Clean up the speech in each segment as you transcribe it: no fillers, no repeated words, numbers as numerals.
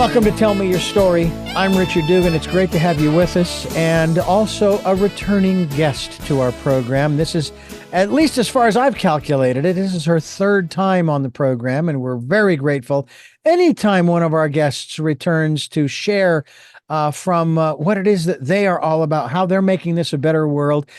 Welcome to Tell Me Your Story. I'm Richard Dugan. It's great to have you with us, and also a returning guest to our program. This is, at least as far as I've calculated it, this is her third time on the program, and we're very grateful anytime one of our guests returns to share from what it is that they are all about, how they're making this a better world.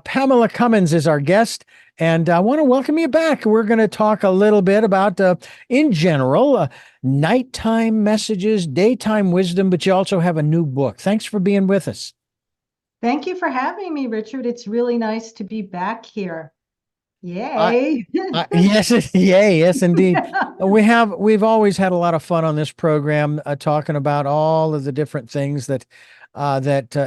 Pamela Cummins is our guest, and I want to welcome you back. We're going to talk a little bit about, in general, nighttime messages, daytime wisdom, but you also have a new book. Thanks for being with us. Thank you for having me, Richard. It's really nice to be back here. Yay. Yay, yes, indeed. We've always had a lot of fun on this program, talking about all of the different things that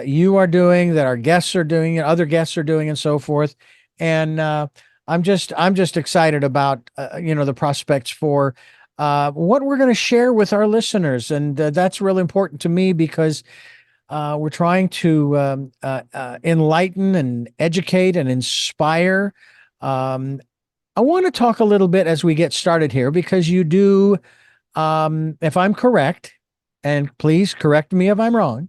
you are doing, that our guests are doing, and other guests are doing, and so forth. And I'm just excited about the prospects for what we're going to share with our listeners, and that's really important to me because we're trying to enlighten and educate and inspire. I want to talk a little bit as we get started here because you do, if I'm correct, and please correct me if I'm wrong,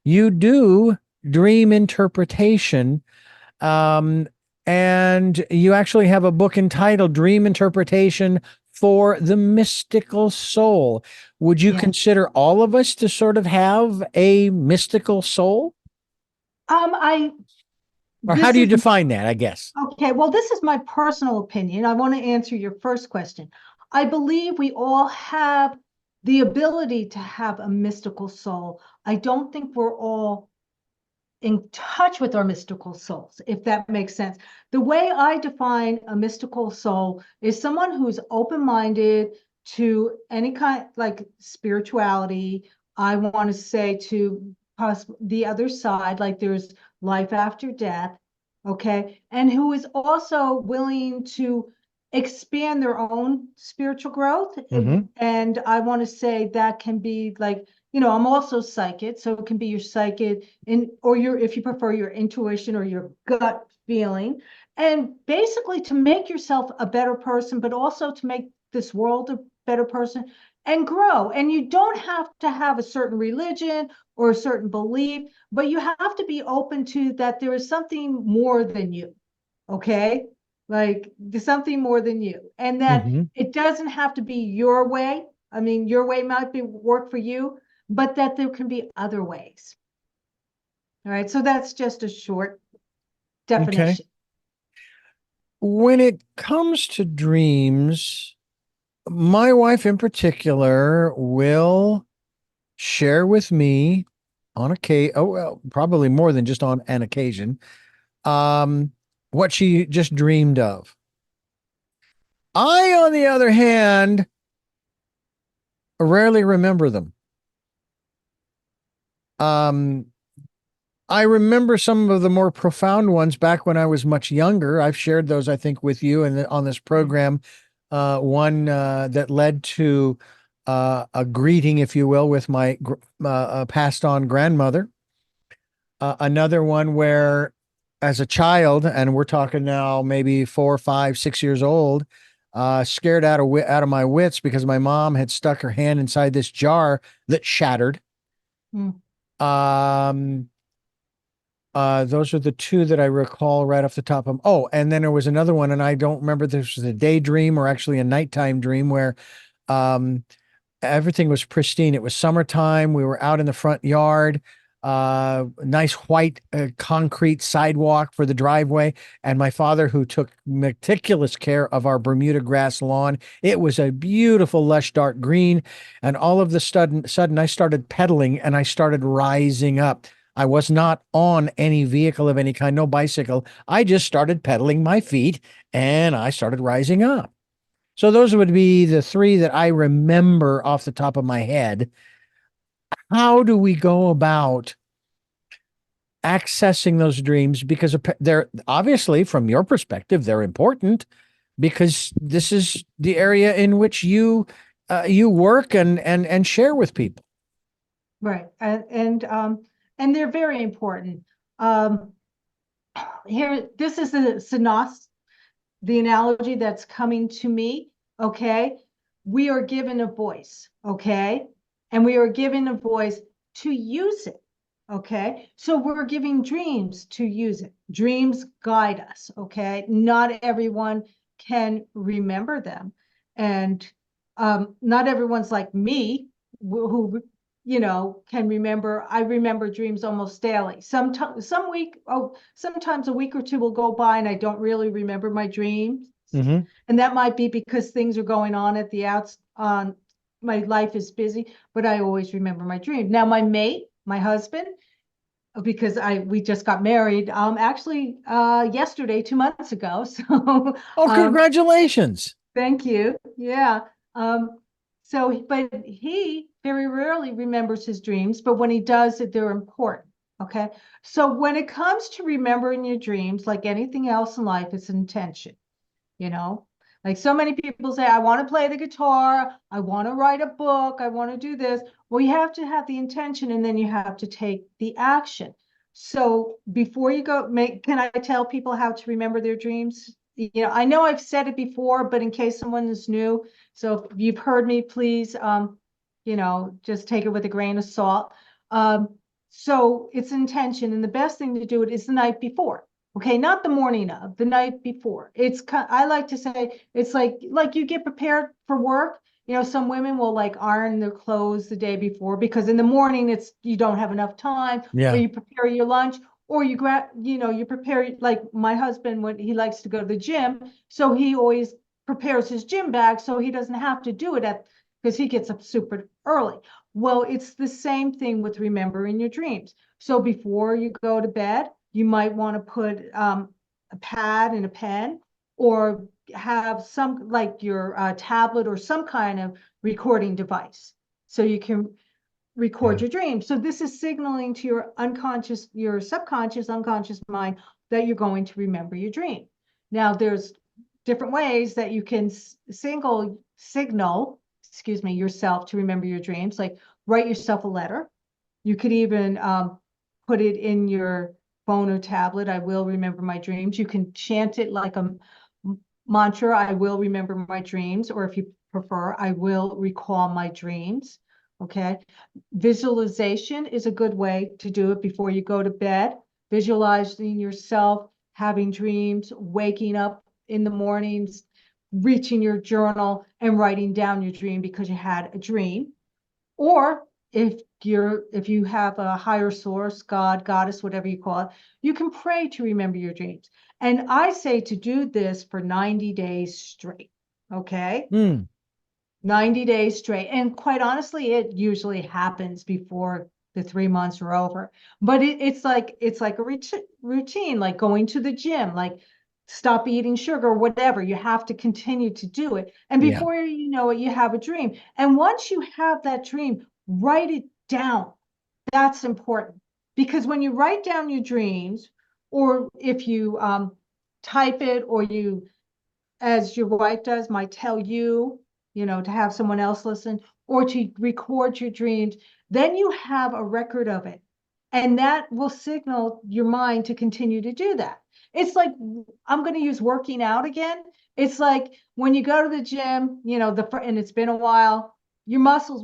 you do dream interpretation. And you actually have a book entitled Dream Interpretation for the Mystical Soul. Would you Yeah. consider all of us to sort of have a mystical soul? Or how do you define that, I guess? Okay, well, this is my personal opinion. I want to answer your first question. I believe we all have the ability to have a mystical soul. I don't think we're all in touch with our mystical souls, if that makes sense. The way I define a mystical soul is someone who's open-minded to any kind, like spirituality. I want to say to the other side, like there's life after death, okay? And who is also willing to expand their own spiritual growth. Mm-hmm. And I want to say that can be like, I'm also psychic, so it can be your psychic or your, if you prefer, your intuition or your gut feeling. And basically to make yourself a better person, but also to make this world a better person and grow. And you don't have to have a certain religion or a certain belief, but you have to be open to that there is something more than you. Okay? Like there's something more than you. And that Mm-hmm. it doesn't have to be your way. I mean, your way might be work for you, but that there can be other ways. All right, so that's just a short Okay. definition. When it comes to dreams, my wife in particular will share with me on occasion, oh, well, probably more than just on an occasion, um, what she just dreamed of. I, on the other hand, rarely remember them. Um, I remember some of the more profound ones back when I was much younger. I've shared those, I think, with you and on this program. One that led to a greeting, if you will, with my passed on grandmother. Another one where, as a child, and we're talking now maybe 4, 5, 6 years old, scared out of my wits because my mom had stuck her hand inside this jar that shattered. Mm. Um, those are the two that I recall right off the top of them. Oh, and then there was another one, and I don't remember if this was a daydream or actually a nighttime dream where um, everything was pristine. It was summertime. We were out in the front yard, nice white concrete sidewalk for the driveway. And my father, who took meticulous care of our Bermuda grass lawn, it was a beautiful, lush, dark green. And all of the sudden, I started pedaling and I started rising up. I was not on any vehicle of any kind, no bicycle. I just started pedaling my feet and I started rising up. So those would be the three that I remember off the top of my head. How do we go about accessing those dreams? Because they're obviously, from your perspective, they're important because this is the area in which you work and share with people. Right. And they're very important. Here, this is the analogy that's coming to me. Okay. We are given a voice. Okay. and we are given a voice to use it. Okay. So we're giving dreams to use it. Dreams guide us. Okay. Not everyone can remember them. And not everyone's like me who can remember. I remember dreams almost daily. Sometimes sometimes a week or two will go by and I don't really remember my dreams. Hmm. And that might be because things are going on at the outs on my life is busy, but I always remember my dream. Now my mate, my husband, because I we just got married actually yesterday, 2 months ago. So Oh, um congratulations. thank you. Yeah. But he very rarely remembers his dreams, but when he does it, they're important. Okay. So when it comes to remembering your dreams, like anything else in life, it's intention, you know? Like so many people say, I want to play the guitar, I want to write a book, I want to do this. Well, you have to have the intention and then you have to take the action. So before you go, can I tell people how to remember their dreams? I know I've said it before, but in case someone is new, so if you've heard me, please, just take it with a grain of salt. Um, so it's intention, and the best thing to do it is the night before. Okay, not the morning of, the night before. I like to say it's like you get prepared for work. Some women will like iron their clothes the day before because in the morning you don't have enough time, or Yeah. you prepare your lunch, or you prepare, like my husband when he likes to go to the gym, so he always prepares his gym bag so he doesn't have to do it because he gets up super early. Well, it's the same thing with remembering your dreams. So before you go to bed, you might want to put a pad and a pen, or have some like your tablet or some kind of recording device so you can record Yeah. your dreams. So this is signaling to your subconscious, unconscious mind that you're going to remember your dream. Now, there's different ways that you can signal, excuse me, yourself to remember your dreams, like write yourself a letter. You could even put it in your phone or tablet. I will remember my dreams. You can chant it like a mantra. I will remember my dreams. Or if you prefer, I will recall my dreams. Okay. Visualization is a good way to do it before you go to bed. Visualizing yourself having dreams, waking up in the mornings, reaching your journal and writing down your dream because you had a dream. Or if you have a higher source, God, goddess, whatever you call it, you can pray to remember your dreams. And I say to do this for 90 days straight. Okay. Mm. 90 days straight. And quite honestly, it usually happens before the 3 months are over. But it's like a routine, like going to the gym, like stop eating sugar, whatever. You have to continue to do it. And Yeah. before you know it, you have a dream. And once you have that dream, write it down. That's important. Because when you write down your dreams, or if you type it, or you, as your wife does, might tell you, to have someone else listen, or to record your dreams, then you have a record of it. And that will signal your mind to continue to do that. It's like, I'm going to use working out again. It's like when you go to the gym, and it's been a while, your muscles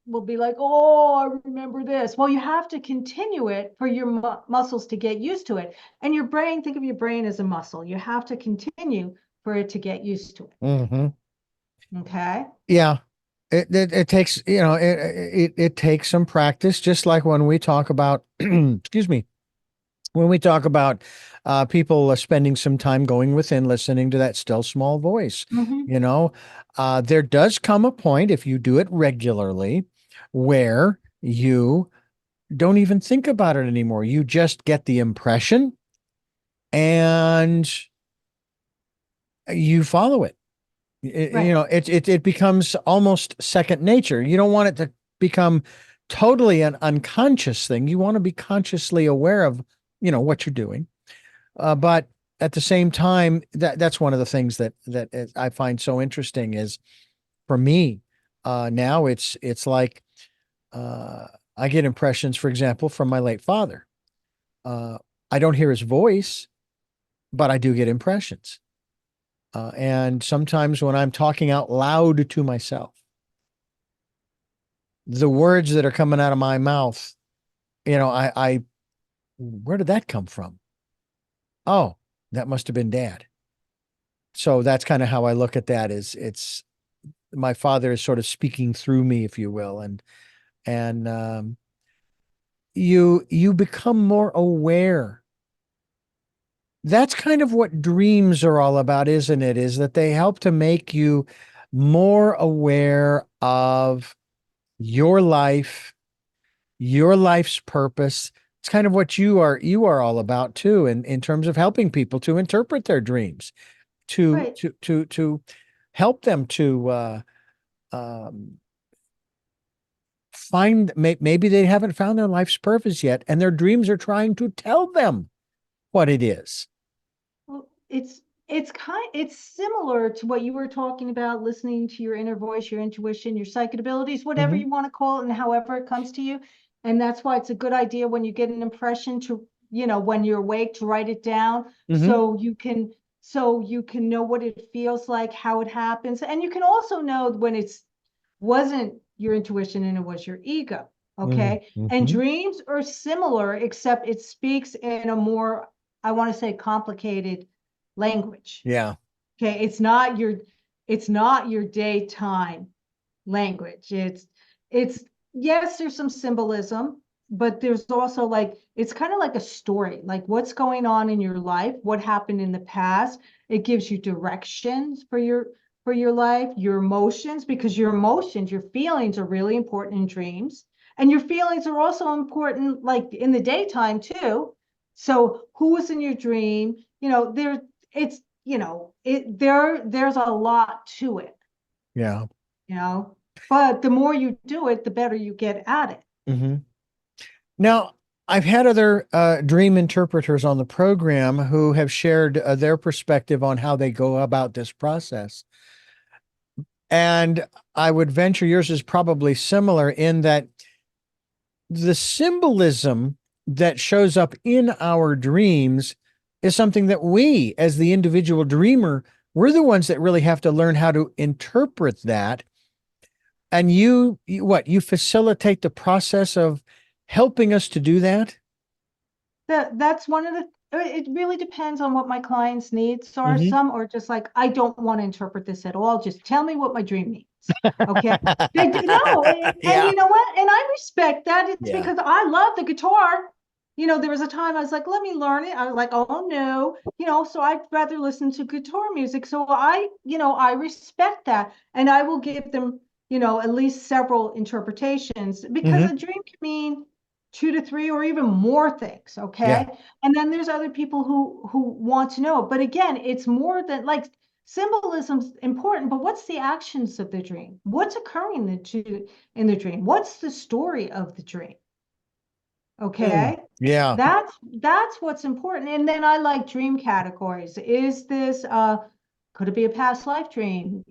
will be like, oh, I remember this. Well, you have to continue it for your muscles to get used to it. And your brain, think of your brain as a muscle. You have to continue for it to get used to it. Hmm. Okay. Yeah. It takes, it takes some practice, just like when we talk about, excuse me, when we talk about people spending some time going within, listening to that still small voice, Mm-hmm. you know, there does come a point if you do it regularly where you don't even think about it anymore. You just get the impression and you follow it. Right. It becomes almost second nature. You don't want it to become totally an unconscious thing. You want to be consciously aware of, what you're doing. But at the same time, that's one of the things that I find so interesting is for me, now it's like, uh, I get impressions, for example, from my late father. Uh, I don't hear his voice, but I do get impressions. And sometimes when I'm talking out loud to myself, the words that are coming out of my mouth, where did that come from? Oh, that must have been dad. So that's kind of how I look at that is it's my father is sort of speaking through me, if you will. And you become more aware. That's kind of what dreams are all about, isn't it? Is that they help to make you more aware of your life, your life's purpose. It's kind of what you are all about too, in terms of helping people to interpret their dreams, to Right. to to to help them to um, maybe they haven't found their life's purpose yet, and their dreams are trying to tell them what it is. Well, it's similar to what you were talking about, listening to your inner voice, your intuition, your psychic abilities, whatever Hmm. you want to call it, and however it comes to you. And that's why it's a good idea when you get an impression to, when you're awake, to write it down Hmm. so you can know what it feels like, how it happens. And you can also know when it's wasn't your intuition and it was your ego. Okay. And Hmm. dreams are similar, except it speaks in a more, I want to say, complicated language. Yeah. Okay. It's not your daytime language. It's yes, there's some symbolism, but there's also like it's kind of like a story, like what's going on in your life, what happened in the past. It gives you directions for your life, your emotions, because your emotions, your feelings are really important in dreams. And your feelings are also important like in the daytime too. So who was in your dream? It's there's a lot to it, Yeah. you know, but the more you do it, the better you get at it. Hmm. Now, I've had other dream interpreters on the program who have shared their perspective on how they go about this process. And I would venture yours is probably similar in that the symbolism that shows up in our dreams is something that we, as the individual dreamer, we're the ones that really have to learn how to interpret that. And you facilitate the process of helping us to do that? That's one of the, it really depends on what my clients' needs are. Hmm. Some are just like, I don't want to interpret this at all. Just tell me what my dream means. Okay. They do no, and Yeah. you know what? And I respect that. It's Yeah. because I love the guitar. There was a time I was like, let me learn it. I was like, oh no, so I'd rather listen to guitar music. So I respect that. And I will give them, at least several interpretations because Hmm. a dream can mean two to three or even more things. Yeah. Okay. And then there's other people who want to know. But again, it's more than like symbolism's important, but what's the actions of the dream? What's occurring in the dream? What's the story of the dream? Mm. Okay. Yeah. That's what's important. And then I like dream categories. Is this could it be a past life dream?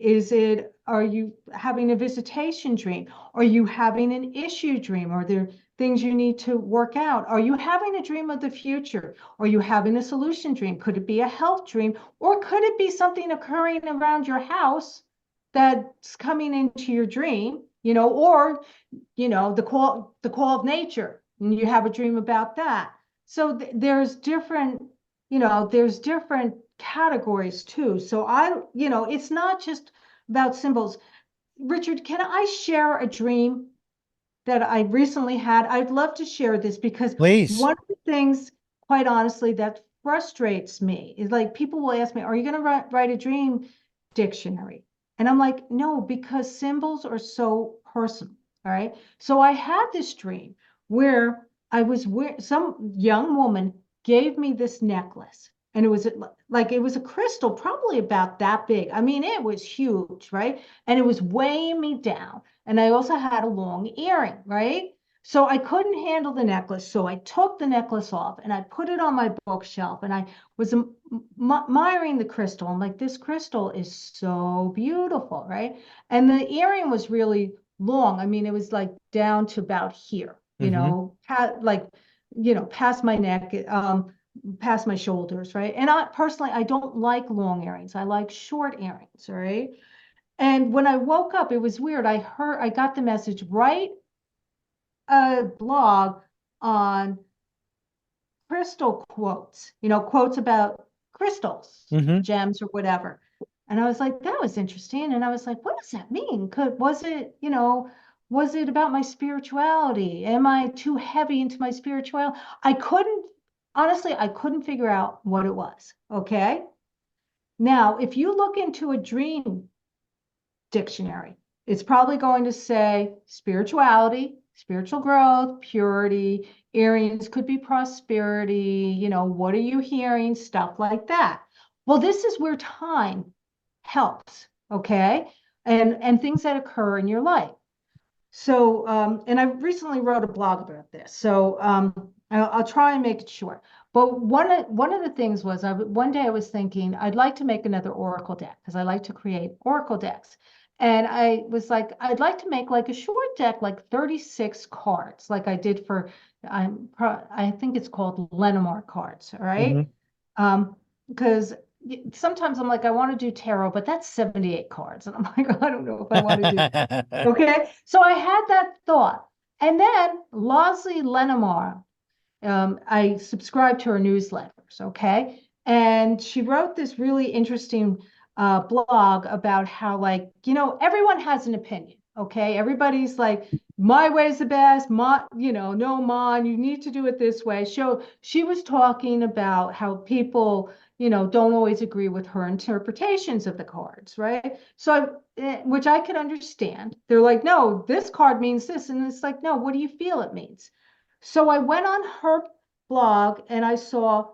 Are you having a visitation dream? Are you having an issue dream? Are there things you need to work out? Are you having a dream of the future? Are you having a solution dream? Could it be a health dream? Or could it be something occurring around your house that's coming into your dream? Or the call of nature, and you have a dream about that. So there's different categories too. So it's not just about symbols. Richard, can I share a dream that I recently had? I'd love to share this because Please. one of the things, quite honestly, that frustrates me is like people will ask me, are you going to write a dream dictionary? And I'm like, no, because symbols are so personal. All right. So I had this dream where some young woman gave me this necklace. And it was like it was a crystal, probably about that big. I mean, it was huge, right? And it was weighing me down. And I also had a long earring, right? So I couldn't handle the necklace. So I took the necklace off and I put it on my bookshelf and I was admiring the crystal. I'm like, this crystal is so beautiful, right? And the earring was really long. I mean, it was like down to about here, Hmm. past my neck, past my shoulders, right? And I don't like long earrings. I like short earrings, right? And when I woke up, it was weird. I got the message right a blog on crystal quotes, quotes about crystals, Hmm. gems, or whatever. And I was like, that was interesting. And I was like, what does that mean? Was it about my spirituality? Am I too heavy into my spirituality? Honestly, I couldn't figure out what it was. Okay. Now, if you look into a dream dictionary, it's probably going to say spirituality, spiritual growth, purity, Arians could be prosperity, what are you hearing? Stuff like that. Well, this is where time helps, okay? And things that occur in your life. So, and I recently wrote a blog about this. So, I'll try and make it short. But one of the things was one day I was thinking I'd like to make another Oracle deck because I like to create Oracle decks. And I was like, I'd like to make like a short deck, like 36 cards, like I did for I think it's called Lenormand cards, all right? Hmm. Because sometimes I'm like, I want to do tarot, but that's 78 cards. And I'm like, I don't know if I want to do that. Okay. So I had that thought. And then Losley Lenormand, I subscribed to her newsletters. Okay. And she wrote this really interesting blog about how, like, everyone has an opinion. Okay. Everybody's like, my way's the best. No, mine, you need to do it this way. So she was talking about how people, don't always agree with her interpretations of the cards, right? Which I could understand. They're like, no, this card means this. And it's like, no, what do you feel it means? So I went on her blog and I saw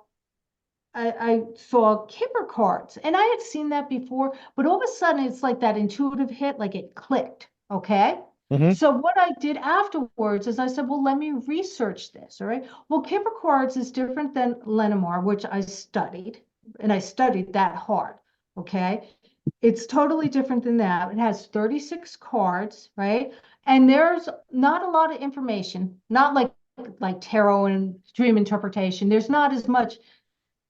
Kipper cards, and I had seen that before, but all of a sudden it's like that intuitive hit, like it clicked. Okay. Hmm. So what I did afterwards is I said, well, let me research this. All right. Well, Kipper cards is different than Lenormand, which I studied, and I studied that hard. Okay. It's totally different than that. It has 36 cards, right? And there's not a lot of information, not like tarot and dream interpretation. There's not as much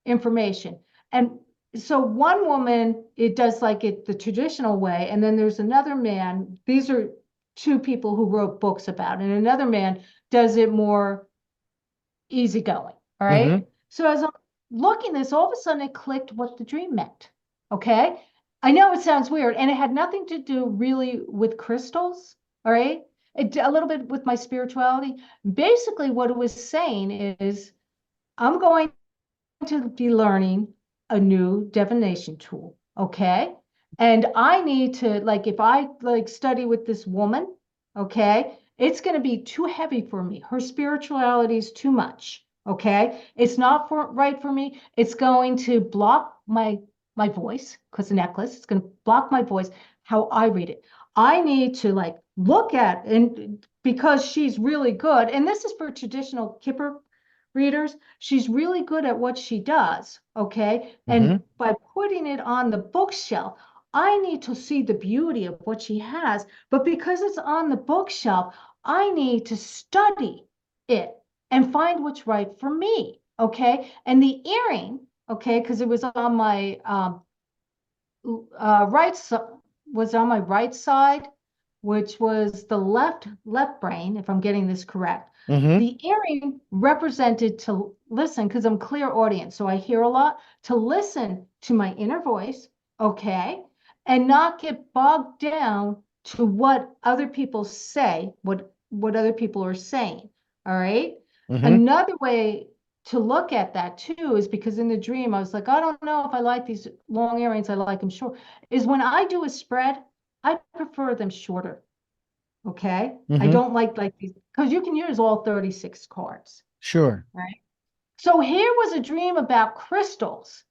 information. And so one woman, it does like it the traditional way, and then there's another man. These are two people who wrote books about it, and another man does it more easygoing. All Hmm. right. So as I'm looking this, all of a sudden it clicked what the dream meant. Okay. I know it sounds weird, and it had nothing to do really with crystals. All right. A little bit with my spirituality. Basically, what it was saying is, I'm going to be learning a new divination tool. Okay. And I need to, like, if I like study with this woman, okay, it's going to be too heavy for me. Her spirituality is too much. Okay. It's not right for me. It's going to block my voice because the necklace, it's going to block my voice, how I read it. I need to like look at, and because she's really good, and this is for traditional Kipper readers, she's really good at what she does. Okay. And Hmm. by putting it on the bookshelf, I need to see the beauty of what she has. But because it's on the bookshelf, I need to study it and find what's right for me. Okay. And the earring, okay, because it was on my right was on my right side, which was the left brain, if I'm getting this correct. Hmm. The earring represented to listen, because I'm clear audience, so I hear a lot, to listen to my inner voice, okay, and not get bogged down to what other people say, what other people are saying. All right. Hmm. Another way to look at that too is because in the dream I was like, I don't know if I like these long earrings, I like them short. Is when I do a spread, I prefer them shorter. Okay. I Hmm. don't like these because you can use all 36 cards. Sure. Right. So here was a dream about crystals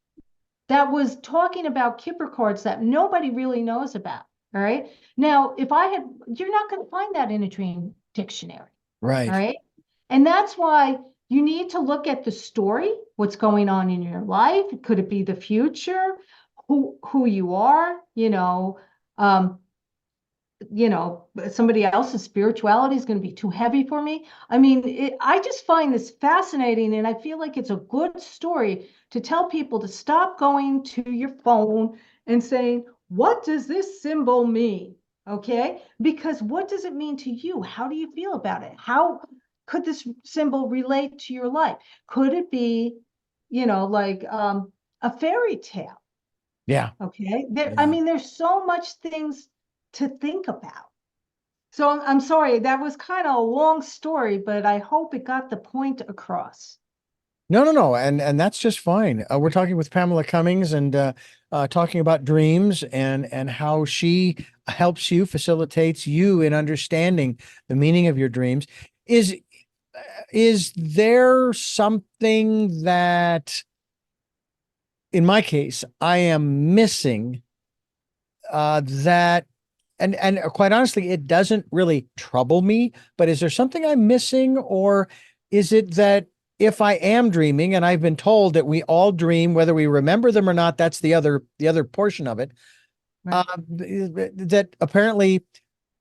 that was talking about Kipper cards that nobody really knows about. All right. Now, you're not going to find that in a dream dictionary. All Right. right. And that's why you need to look at the story, what's going on in your life. Could it be the future? Who you are, um, somebody else's spirituality is going to be too heavy for me. I mean, I just find this fascinating, and I feel like it's a good story to tell people to stop going to your phone and saying, what does this symbol mean? Okay, because what does it mean to you? How do you feel about it? How could this symbol relate to your life? Could it be, like a fairy tale? Yeah. Okay, I Yeah. mean, there's so much things to think about. So I'm sorry, that was kind of a long story, but I hope it got the point across. No, no, no. And that's just fine. We're talking with Pamela Cummings and talking about dreams and how she helps you, facilitates you in understanding the meaning of your dreams. Is is there something that, in my case, I am missing that and quite honestly, it doesn't really trouble me, but is there something I'm missing, or is it that if I am dreaming, and I've been told that we all dream, whether we remember them or not, that's the other portion of it, Right. that apparently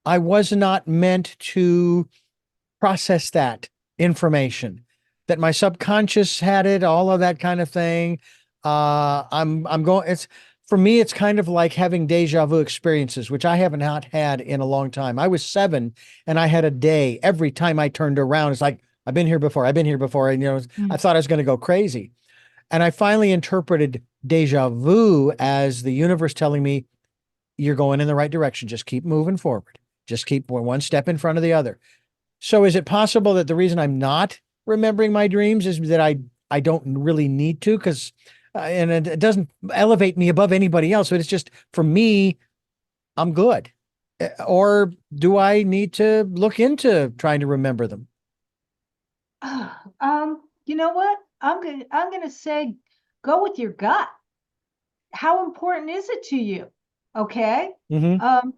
I was not meant to process that information, that my subconscious had it, all of that kind of thing. I'm going, it's for me, it's kind of like having deja vu experiences, which I haven't not had in a long time. I was 7 and I had a day every time I turned around. It's like, I've been here before. I've been here before. And, I Mm. thought I was going to go crazy. And I finally interpreted deja vu as the universe telling me, you're going in the right direction. Just keep moving forward. Just keep one step in front of the other. So is it possible that the reason I'm not remembering my dreams is that I don't really need to, because and it doesn't elevate me above anybody else, but it's just for me, I'm good. Or do I need to look into trying to remember them? You know what? I'm gonna say go with your gut. How important is it to you? Okay. Mm-hmm. Um,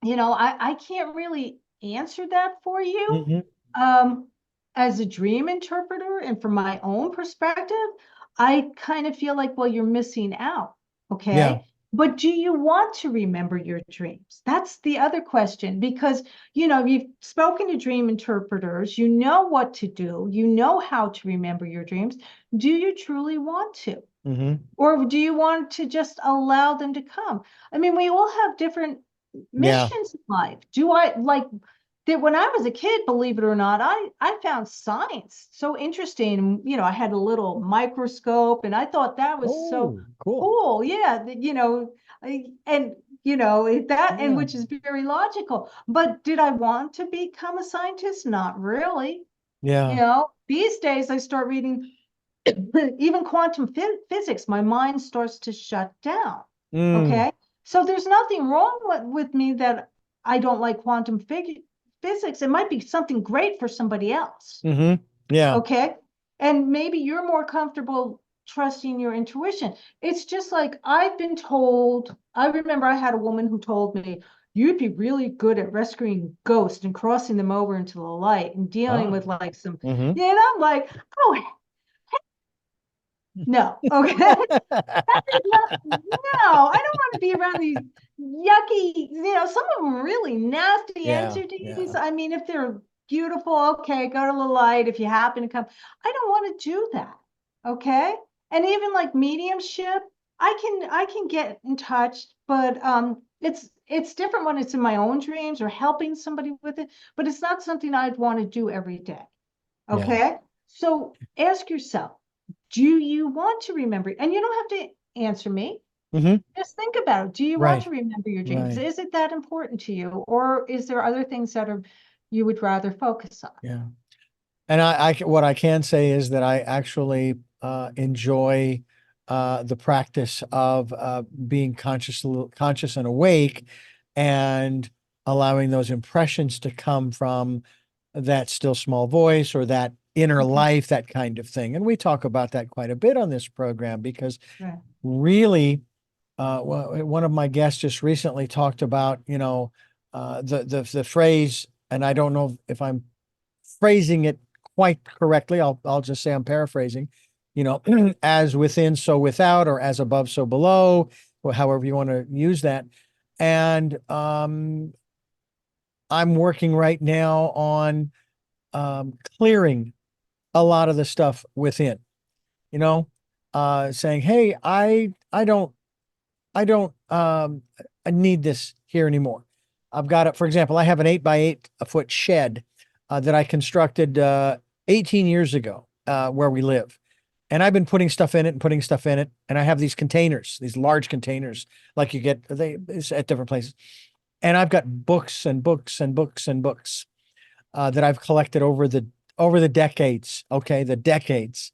I can't really answer that for you. Mm-hmm. Um, as a dream interpreter and from my own perspective, I kind of feel like, well, you're missing out. Yeah. Okay. But do you want to remember your dreams? That's the other question because, you've spoken to dream interpreters, you know what to do, you know how to remember your dreams. Do you truly want to? Mm-hmm. Or do you want to just allow them to come? I mean, we all have different Yeah. missions in life. Do I like that when I was a kid, believe it or not, I found science so interesting. I had a little microscope and I thought that was so Oh, cool. cool. Yeah, and that and Yeah. which is very logical. But did I want to become a scientist? Not really. Yeah. These days I start reading even quantum physics, my mind starts to shut down. Mm. Okay. So there's nothing wrong with me that I don't like quantum physics. It might be something great for somebody else. Mm-hmm. Yeah. Okay. And maybe you're more comfortable trusting your intuition. It's just like I've been told, I remember I had a woman who told me, you'd be really good at rescuing ghosts and crossing them over into the light and dealing Ah. with like some, Mm-hmm. I'm like, oh, no. Okay. No, I don't want to be around these yucky, some of them really nasty Yeah. entities. Yeah. I mean, if they're beautiful, okay, go to the light if you happen to come. I don't want to do that. Okay. And even like mediumship, I can get in touch, but it's different when it's in my own dreams or helping somebody with it, but it's not something I'd want to do every day. Yeah. Okay. So ask yourself, do you want to remember? And you don't have to answer me. Mm-hmm. Just think about it. Do you want Right. to remember your dreams? Right. Is it that important to you? Or is there other things that are you would rather focus on? Yeah. And what I can say is that I actually enjoy the practice of being conscious and awake, and allowing those impressions to come from that still small voice or that inner Mhm. life, that kind of thing. And we talk about that quite a bit on this program because Right. really, one of my guests just recently talked about, the phrase, and I don't know if I'm phrasing it quite correctly. I'll just say I'm paraphrasing, as within, so without, or as above, so below, or however you want to use that. And I'm working right now on clearing a lot of the stuff within, you know, saying, hey, I don't I need this here anymore. I've got it. For example, I have an 8 by 8 foot shed that I constructed 18 years ago where we live. And I've been putting stuff in it and putting stuff in it. And I have these containers, these large containers, like you get they it's at different places. And I've got books and books and books and books that I've collected over the decades. Okay, the decades.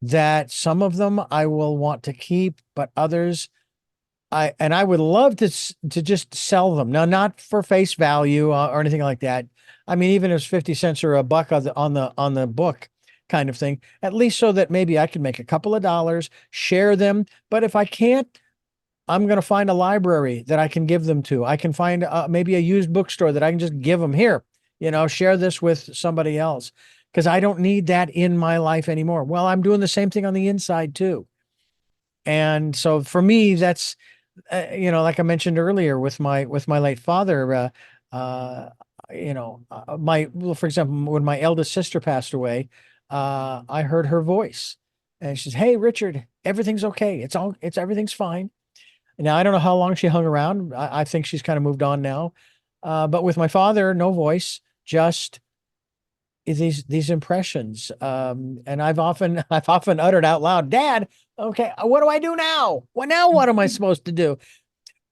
That some of them I will want to keep, but others I would love to just sell them. Now, not for face value or anything like that. I mean, even if it's 50 cents or a buck on the book kind of thing, at least so that maybe I can make a couple of dollars, share them. But if I can't, I'm going to find a library that I can give them to. I can find maybe a used bookstore that I can just give them here, share this with somebody else because I don't need that in my life anymore. Well, I'm doing the same thing on the inside too. And so for me, that's like I mentioned earlier with my late father, well, for example, when my eldest sister passed away, I heard her voice, and she says, "Hey, Richard, everything's okay. It's everything's fine." Now I don't know how long she hung around. I think she's kind of moved on now, but with my father, no voice, just these impressions. And I've often uttered out loud, "Dad, okay, what do I do now? Well, now what am I supposed to do?"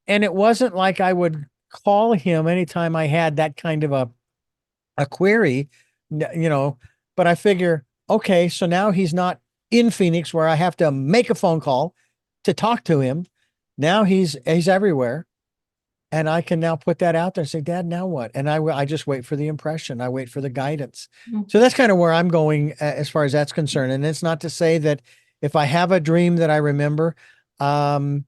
And it wasn't like I would call him anytime I had that kind of a query, but I figure, okay, so now he's not in Phoenix where I have to make a phone call to talk to him. Now he's everywhere. And I can now put that out there and say, Dad, now what? And I just wait for the impression. I wait for the guidance. So that's kind of where I'm going as far as that's concerned. And it's not to say that if I have a dream that I remember, it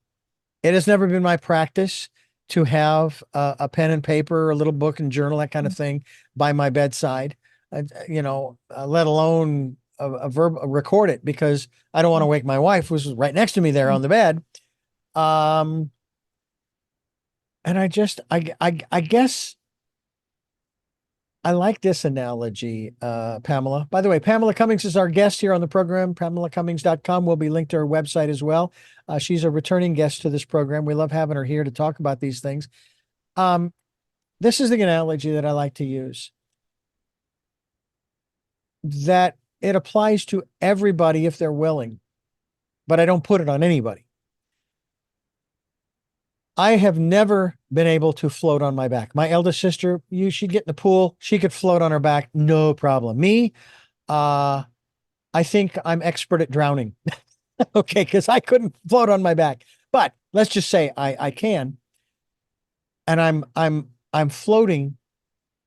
has never been my practice to have a pen and paper, a little book and journal, that kind of thing by my bedside, let alone record it because I don't want to wake my wife, who's right next to me there on the bed. And I guess I like this analogy, Pamela. By the way, Pamela Cummings is our guest here on the program. PamelaCummings.com will be linked to her website as well. She's a returning guest to this program. We love having her here to talk about these things. This is the analogy that I like to use, that it applies to everybody if they're willing, but I don't put it on anybody. I have never been able to float on my back. My eldest sister, she'd get in the pool. She could float on her back. No problem. Me, I think I'm expert at drowning. Okay. Cause I couldn't float on my back, but let's just say I can. And I'm floating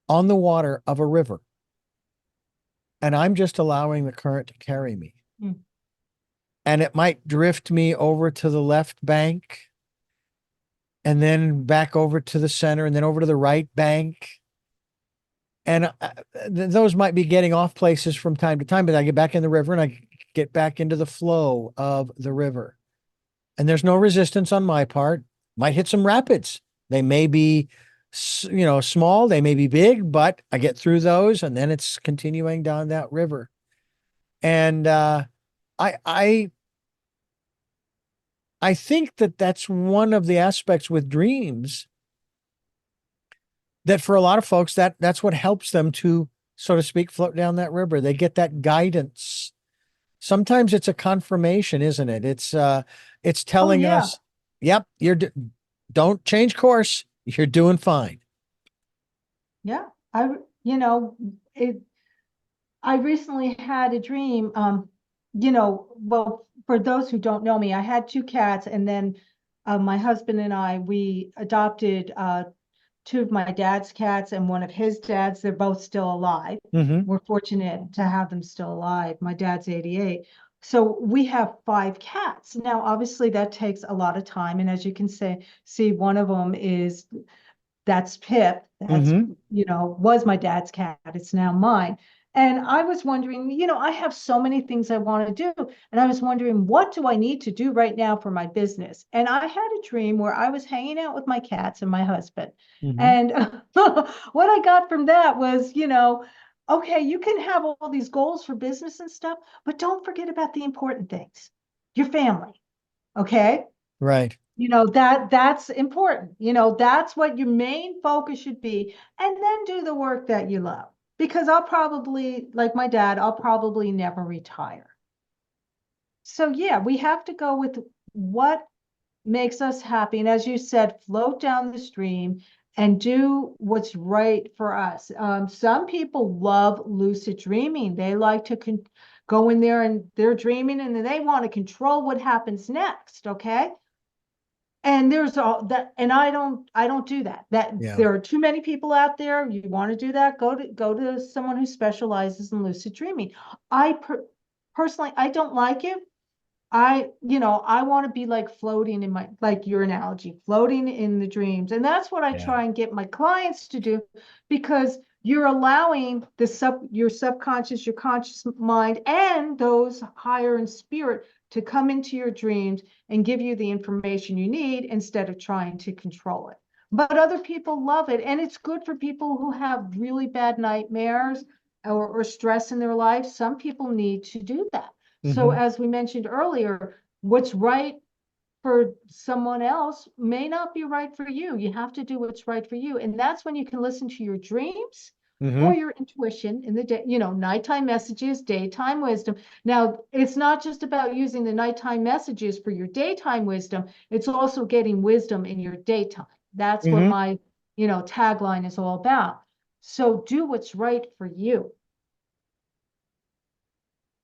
on the water of a river and I'm just allowing the current to carry me. Mm. And it might drift me over to the left bank and then back over to the center and then over to the right bank. And those might be getting off places from time to time, but I get back in the river and I get back into the flow of the river. And there's no resistance on my part. Might hit some rapids. They may be, small, they may be big, but I get through those and then it's continuing down that river. And I think that that's one of the aspects with dreams that for a lot of folks, that's what helps them to, so to speak, float down that river. They get that guidance. Sometimes it's a confirmation, isn't it? It's telling us, yep, don't change course. You're doing fine. Yeah. I recently had a dream, well, for those who don't know me, I had two cats and then my husband and we adopted two of my dad's cats and one of his dad's. They're both still alive. Mm-hmm. We're fortunate to have them still alive. My dad's 88. So we have 5 cats. Now, obviously that takes a lot of time. And as you can see, one of them that's Pip. That's, was my dad's cat. It's now mine. And I was wondering, I have so many things I want to do. And I was wondering, what do I need to do right now for my business? And I had a dream where I was hanging out with my cats and my husband. Mm-hmm. And what I got from that was, okay, you can have all these goals for business and stuff, but don't forget about the important things, your family. Okay. Right. That's important. That's what your main focus should be. And then do the work that you love. Because I'll probably, like my dad, I'll probably never retire. So yeah, we have to go with what makes us happy. And as you said, float down the stream and do what's right for us. Some people love lucid dreaming. They like to go in there and they're dreaming and then they want to control what happens next. Okay. And there's all that, and I don't do that. That Yeah. there are too many people out there. You want to do that? Go to someone who specializes in lucid dreaming. Personally, I don't like it. I want to be like floating in like your analogy, floating in the dreams. And that's what I Yeah. try and get my clients to do because you're allowing your subconscious, your conscious mind, and those higher in spirit to come into your dreams and give you the information you need instead of trying to control it. But other people love it. And it's good for people who have really bad nightmares or stress in their life. Some people need to do that. So Hmm. as we mentioned earlier, what's right for someone else may not be right for you. You have to do what's right for you. And that's when you can listen to your dreams or Hmm. your intuition in the day, nighttime messages, daytime wisdom. Now, it's not just about using the nighttime messages for your daytime wisdom, it's also getting wisdom in your daytime. That's what Hmm. my, tagline is all about. So do what's right for you.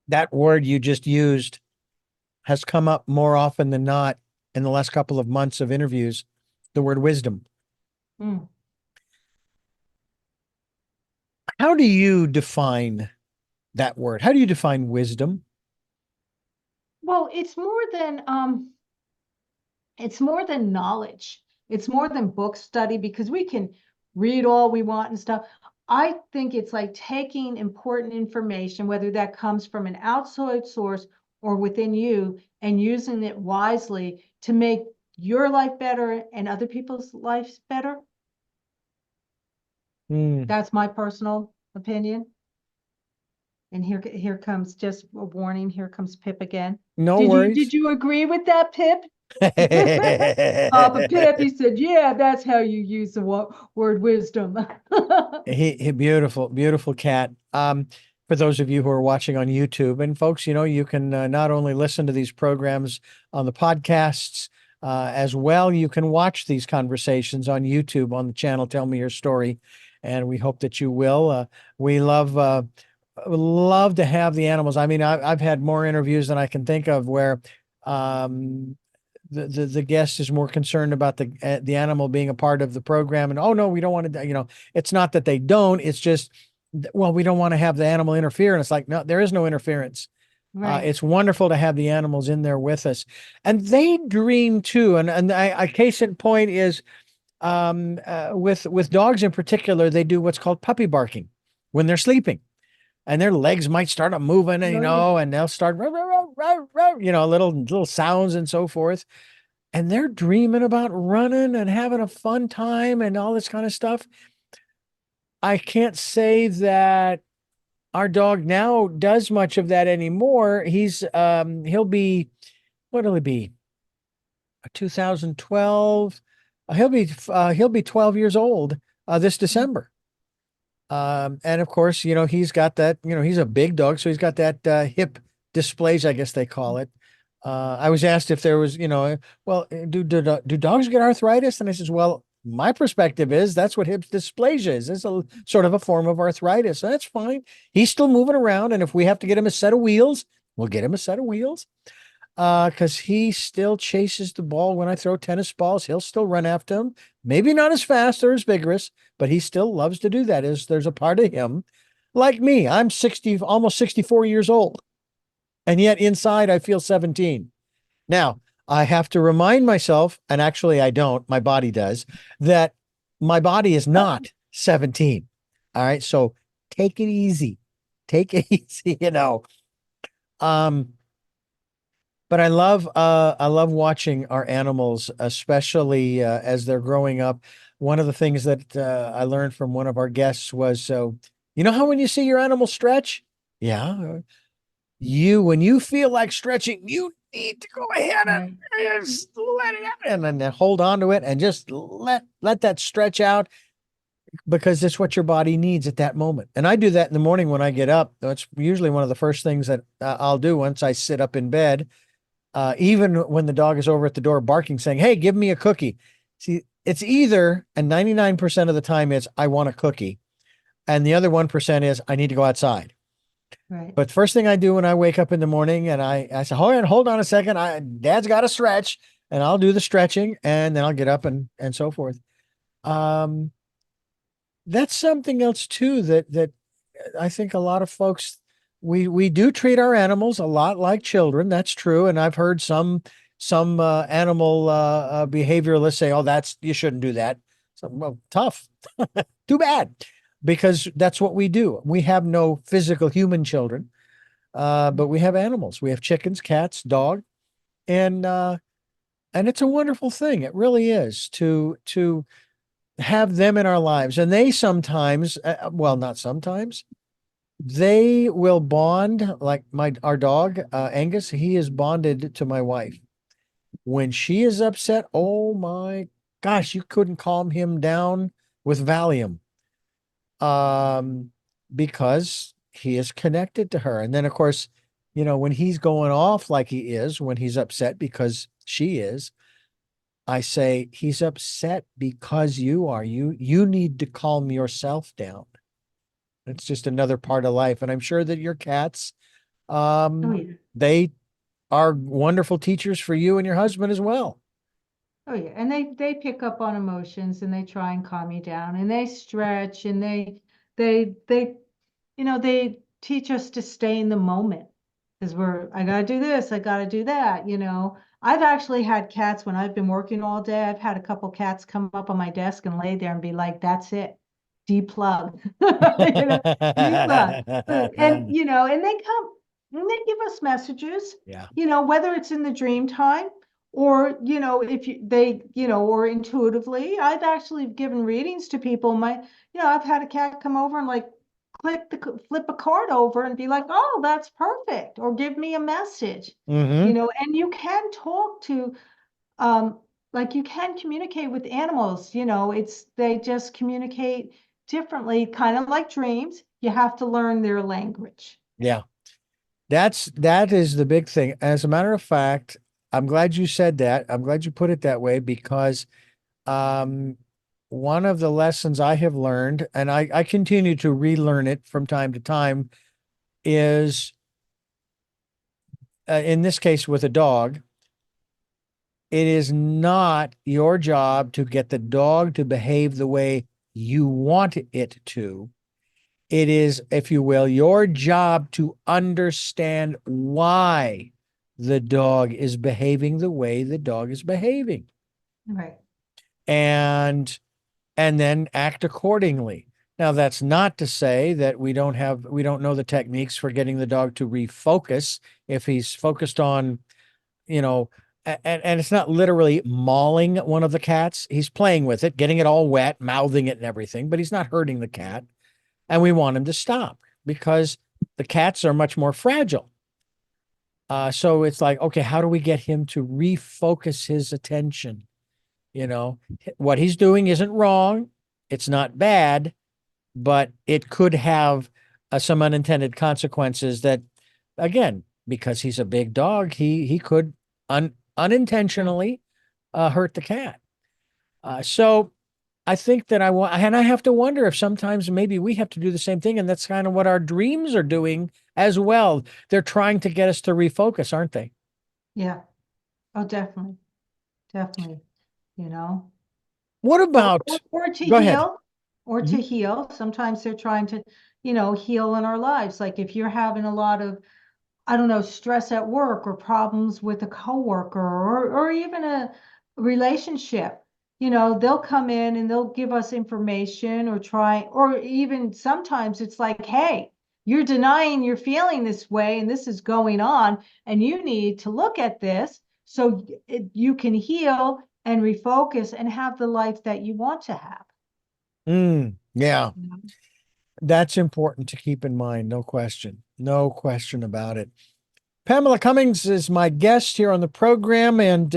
That word you just used has come up more often than not in the last couple of months of interviews. The word wisdom. Mm. How do you define that word? How do you define wisdom? Well, it's more than knowledge. It's more than book study because we can read all we want and stuff. I think it's like taking important information, whether that comes from an outside source or within you, and using it wisely to make your life better and other people's lives better. Hmm. That's my personal opinion. And here comes just a warning. Here comes Pip again. No Did you worries. did you agree with that, Pip? Papa Pip, he said, yeah, that's how you use the word wisdom. He beautiful, beautiful cat. For those of you who are watching on YouTube, and folks, you can not only listen to these programs on the podcasts, as well, you can watch these conversations on YouTube on the channel Tell Me Your Story, and we hope that you will. We love to have the animals. I mean, I've had more interviews than I can think of where um, the guest is more concerned about the animal being a part of the program, and oh no, we don't want to. It's not that they don't. It's just well, we don't want to have the animal interfere, and it's like no, there is no interference. Right. It's wonderful to have the animals in there with us, and they dream too. And a case in point is with dogs in particular, they do what's called puppy barking when they're sleeping and their legs might start moving, and No, yeah. and they'll start little sounds and so forth. And they're dreaming about running and having a fun time and all this kind of stuff. I can't say that our dog now does much of that anymore. He'll be what'll he be? 2012. He'll be 12 years old this December. And of course, he's got that, he's a big dog, so he's got that hip dysplasia, I guess they call it. I was asked if there was, well, do dogs get arthritis? And I says, well, my perspective is that's what hip dysplasia is. It's a sort of a form of arthritis. So that's fine. He's still moving around, and if we have to get him a set of wheels, we'll get him a set of wheels. Because he still chases the ball when I throw tennis balls. He'll still run after him. Maybe not as fast or as vigorous, but he still loves to do that. There's a part of him, like me. I'm 60, almost 64 years old, and yet inside I feel 17. Now, I have to remind myself, and actually I don't, my body does, that my body is not 17. All right. So take it easy. Take it easy. Um, but I love watching our animals, especially as they're growing up. One of the things that I learned from one of our guests was, so you know how when you see your animal stretch, yeah, when you feel like stretching, you need to go ahead Right. and just let it out and then hold on to it and just let that stretch out because it's what your body needs at that moment. And I do that in the morning when I get up. That's usually one of the first things that I'll do once I sit up in bed. Even when the dog is over at the door barking, saying, "Hey, give me a cookie." See, it's either, and 99% of the time it's, I want a cookie. And the other 1% is, I need to go outside. Right. But first thing I do when I wake up in the morning and I say, hold on a second. Dad's got to stretch and I'll do the stretching and then I'll get up and so forth. Um, that's something else too that I think a lot of folks we do treat our animals a lot like children. That's true, and I've heard some animal behavioralists say, "Oh, that's you shouldn't do that." So, well, tough, too bad, because that's what we do. We have no physical human children, but we have animals. We have chickens, cats, dog, and uh, and it's a wonderful thing. It really is to have them in our lives, and they sometimes, well, not sometimes they will bond like my our dog Angus. He is bonded to my wife. When she is upset, oh my gosh, you couldn't calm him down with Valium, um, because he is connected to her. And then, of course, when he's going off like he is when he's upset because she is, I say he's upset because you are. You need to calm yourself down. It's just another part of life, and I'm sure that your cats, Oh, um, yeah. they are wonderful teachers for you and your husband as well. Oh, yeah. And they pick up on emotions and they try and calm you down and they stretch and they they teach us to stay in the moment because I gotta do this, I gotta do that. I've actually had cats when I've been working all day. I've had a couple cats come up on my desk and lay there and be like, that's it, deplug, you know, deplug. And they come and they give us messages, Yeah. whether it's in the dream time or, if or intuitively. I've actually given readings to people. I've had a cat come over and like flip a card over and be like, oh, that's perfect, or give me a message, Hmm. and you can talk to, um, like you can communicate with animals, they just communicate differently, kind of like dreams. You have to learn their language. Yeah. That is the big thing. As a matter of fact, I'm glad you said that. I'm glad you put it that way because um one of the lessons I have learned, and I continue to relearn it from time to time, is in this case with a dog, it is not your job to get the dog to behave the way you want it to. It is, if you will, your job to understand why the dog is behaving the way the dog is behaving Right. and then act accordingly. Now, that's not to say that we don't know the techniques for getting the dog to refocus if he's focused on, you know, and it's not literally mauling one of the cats. He's playing with it, getting it all wet, mouthing it and everything, but he's not hurting the cat. And we want him to stop because the cats are much more fragile. So it's like, okay, how do we get him to refocus his attention? What he's doing isn't wrong. It's not bad, but it could have some unintended consequences that, again, because he's a big dog, he could unintentionally hurt the cat. So I think that I want, and I have to wonder if sometimes maybe we have to do the same thing, and that's kind of what our dreams are doing as well. They're trying to get us to refocus, aren't they? Yeah. Oh, definitely. Definitely. You know. What or, about? or, or to Go ahead. heal, or to Mhm. heal. Sometimes they're trying to, heal in our lives. Like if you're having a lot of, I don't know, stress at work or problems with a coworker or even a relationship, they'll come in and they'll give us information or try, or even sometimes it's like, hey, you're denying you're feeling this way and this is going on, and you need to look at this so you can heal and refocus and have the life that you want to have. Yeah, You know? that's important to keep in mind. No question. No question about it. Pamela Cummins is my guest here on the program, and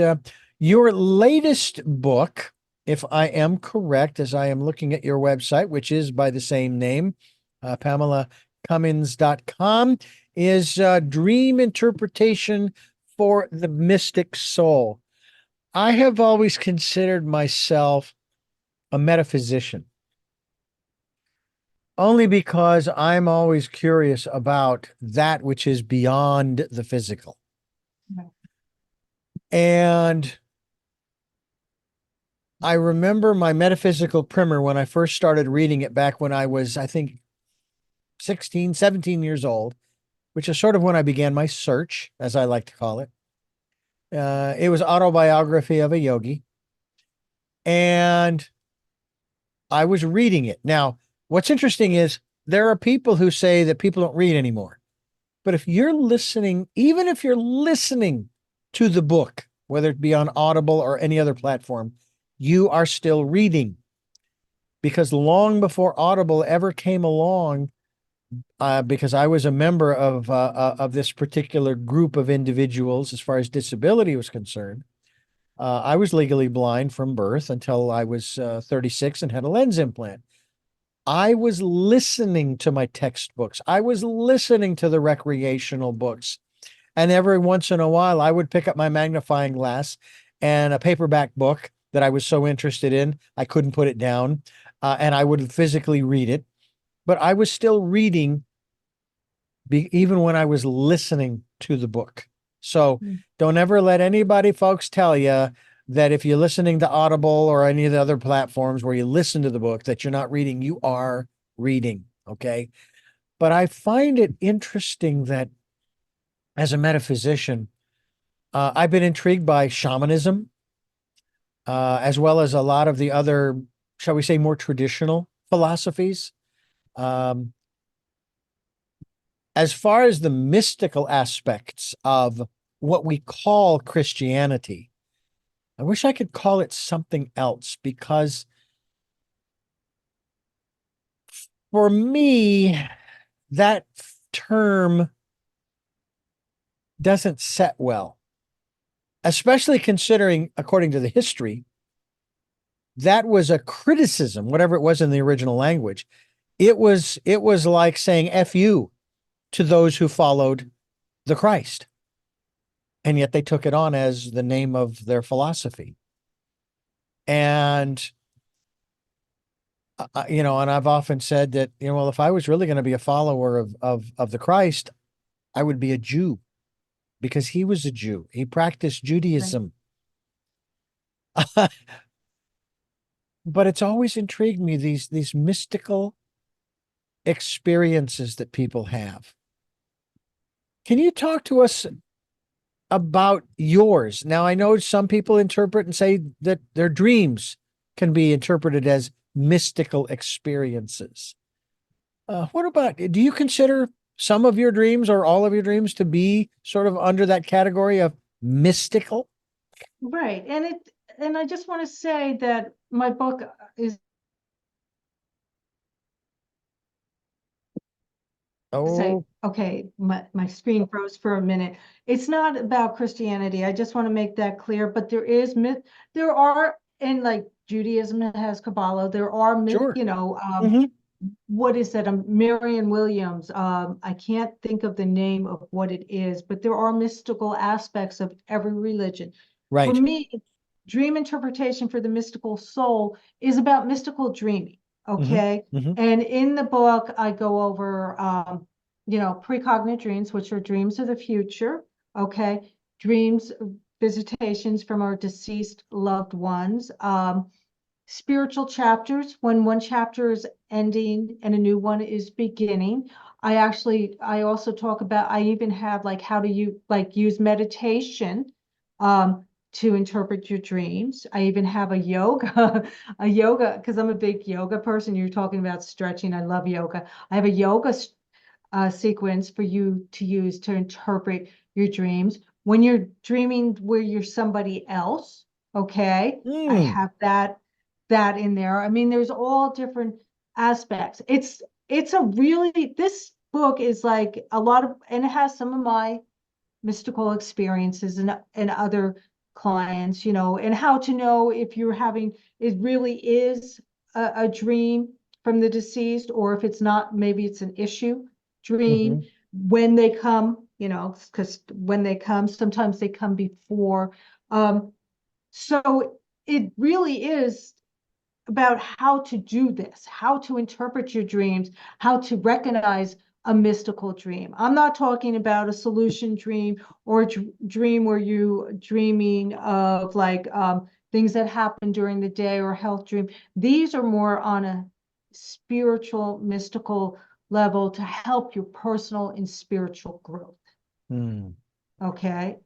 your latest book, if I am correct, as I am looking at your website, which is by the same name, PamelaCummins.com, is Dream Interpretation for the Mystic Soul. I have always considered myself a metaphysician, only because I'm always curious about that which is beyond the physical. Right. And I remember my metaphysical primer when I first started reading it back when I was, I think, 16, 17 years old, which is sort of when I began my search, as I like to call it. It was autobiography of a yogi, and I was reading it. Now, what's interesting is there are people who say that people don't read anymore. But if you're listening, even if you're listening to the book, whether it be on Audible or any other platform, you are still reading. Because long before Audible ever came along, because I was a member of this particular group of individuals as far as disability was concerned, I was legally blind from birth until I was 36 and had a lens implant. I was listening to my textbooks. I was listening to the recreational books. And every once in a while, I would pick up my magnifying glass and a paperback book that I was so interested in, I couldn't put it down. And I would physically read it. But I was still reading even when I was listening to the book. So Mm. don't ever let anybody, folks, tell you that if you're listening to Audible or any of the other platforms where you listen to the book that you're not reading. You are reading. Okay. But I find it interesting that as a metaphysician, I've been intrigued by shamanism, as well as a lot of the other, shall we say, more traditional philosophies. Um, as far as the mystical aspects of what we call Christianity, I wish I could call it something else because for me, that term doesn't set well, especially considering, according to the history, that was a criticism, whatever it was in the original language. It was like saying F you to those who followed the Christ. And yet they took it on as the name of their philosophy. And and I've often said that, well, if I was really going to be a follower of the Christ, I would be a Jew because he was a Jew. He practiced Right. Judaism. But it's always intrigued me, these mystical experiences that people have. Can you talk to us about yours? Now, I know some people interpret and say that their dreams can be interpreted as mystical experiences. What about, do you consider some of your dreams or all of your dreams to be sort of under that category of mystical? Right. And I just want to say that my book is say, Oh, okay, my screen froze for a minute. It's not about Christianity. I just want to make that clear. But there is myth. There are, and like Judaism has Kabbalah. There are myth. sure. Hmm. What is that? Marion Williams. I can't think of the name of what it is, but there are mystical aspects of every religion. For Right. me, dream interpretation for the mystical soul is about mystical dreaming. Hmm. Okay. Hmm. And in the book, I go over, precognitive dreams, which are dreams of the future. Okay. Dreams, visitations from our deceased loved ones. Spiritual chapters, when one chapter is ending and a new one is beginning. I also talk about, I even have like how do you like use meditation to interpret your dreams. I even have a yoga, because I'm a big yoga person. You're talking about stretching. I love yoga. I have a yoga sequence for you to use to interpret your dreams. When you're dreaming where you're somebody else, okay, I Mm. have that in there. I mean, there's all different aspects. It's a really, this book is like a lot of, and it has some of my mystical experiences and other clients, and how to know if you're having, it really is a dream from the deceased, or if it's not, maybe it's an issue dream Hmm. when they come, because when they come, sometimes they come before. So it really is about how to do this, how to interpret your dreams, how to recognize a mystical dream. I'm not talking about a solution dream or a dream where you dreaming of like things that happen during the day or health dream. These are more on a spiritual, mystical level to help your personal and spiritual growth. Hmm. Okay.